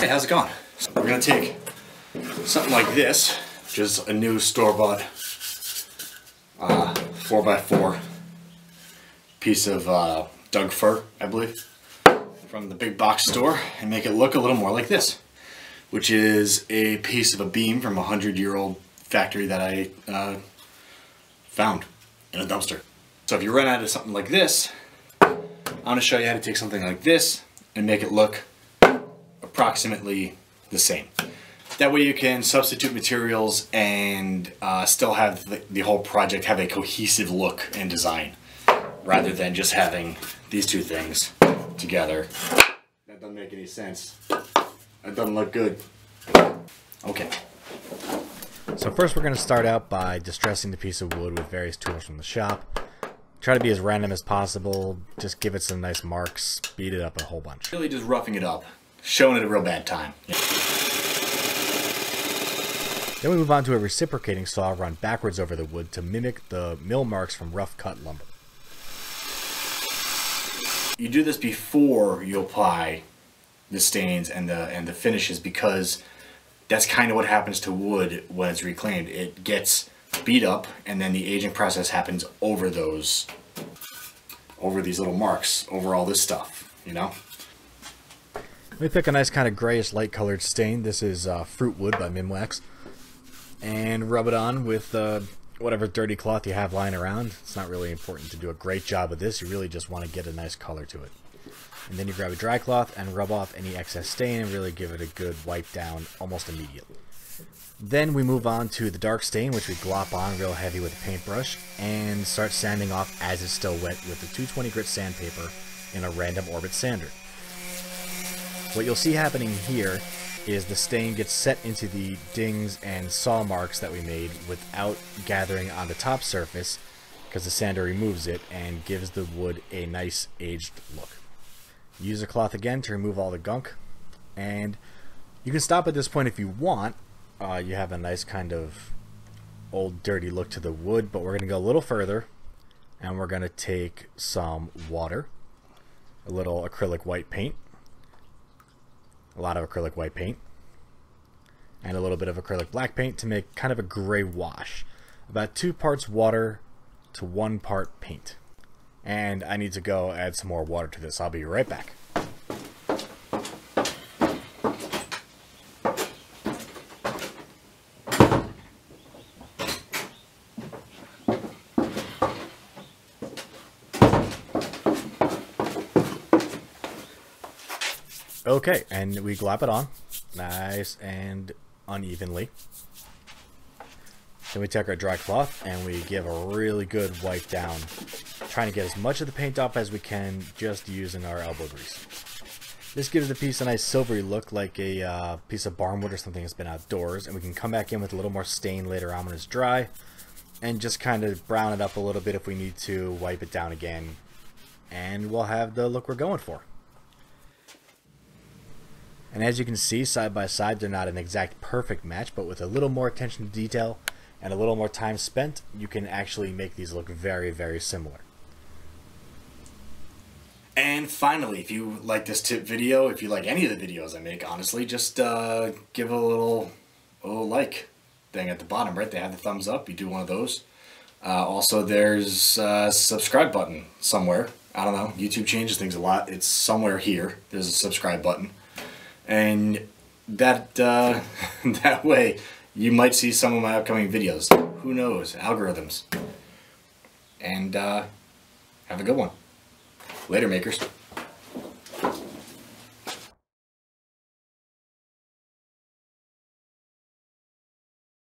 Hey, how's it going? So we're gonna take something like this, which is a new store-bought 4x4 piece of Doug fir, I believe, from the big box store, and make it look a little more like this, which is a piece of a beam from a 100-year-old factory that I found in a dumpster. So if you run out of something like this, I'm going to show you how to take something like this and make it look approximately the same. That way you can substitute materials and still have the whole project have a cohesive look and design, rather than just having these two things together. That doesn't make any sense. That doesn't look good. Okay. So first we're going to start out by distressing the piece of wood with various tools from the shop. Try to be as random as possible, just give it some nice marks, speed it up a whole bunch. Really just roughing it up, showing it a real bad time. Yeah. Then we move on to a reciprocating saw run backwards over the wood to mimic the mill marks from rough cut lumber. You do this before you apply the stains and the finishes, because that's kind of what happens to wood when it's reclaimed. It gets beat up, and then the aging process happens over these little marks, over all this stuff, you know? Let me pick a nice kind of grayish light colored stain. This is Fruit Wood by Mimwax, and rub it on with whatever dirty cloth you have lying around. It's not really important to do a great job of this. You really just want to get a nice color to it. And then you grab a dry cloth and rub off any excess stain and really give it a good wipe down almost immediately. Then we move on to the dark stain, which we glop on real heavy with a paintbrush and start sanding off as it's still wet with the 220 grit sandpaper in a random orbit sander. What you'll see happening here is the stain gets set into the dings and saw marks that we made without gathering on the top surface, because the sander removes it and gives the wood a nice aged look. Use a cloth again to remove all the gunk, and you can stop at this point if you want. You have a nice kind of old dirty look to the wood, but we're going to go a little further, and we're going to take some water, a little acrylic white paint, a lot of acrylic white paint, and a little bit of acrylic black paint to make kind of a gray wash. About 2 parts water to 1 part paint. And I need to go add some more water to this. I'll be right back. Okay, and we glop it on nice and unevenly. Then we take our dry cloth and we give a really good wipe down, trying to get as much of the paint off as we can just using our elbow grease. This gives the piece a nice silvery look, like a piece of barnwood or something that's been outdoors, and we can come back in with a little more stain later on when it's dry and just kind of brown it up a little bit if we need to, wipe it down again, and we'll have the look we're going for. And as you can see, side by side, they're not an exact perfect match, but with a little more attention to detail and a little more time spent, you can actually make these look very, very similar. And finally, if you like this tip video, if you like any of the videos I make, honestly, just give a little like thing at the bottom, right? They have the thumbs up. You do one of those. Also, there's a subscribe button somewhere. I don't know. YouTube changes things a lot. It's somewhere here. There's a subscribe button. And that that way you might see some of my upcoming videos. Who knows? Algorithms. And have a good one. Later, makers.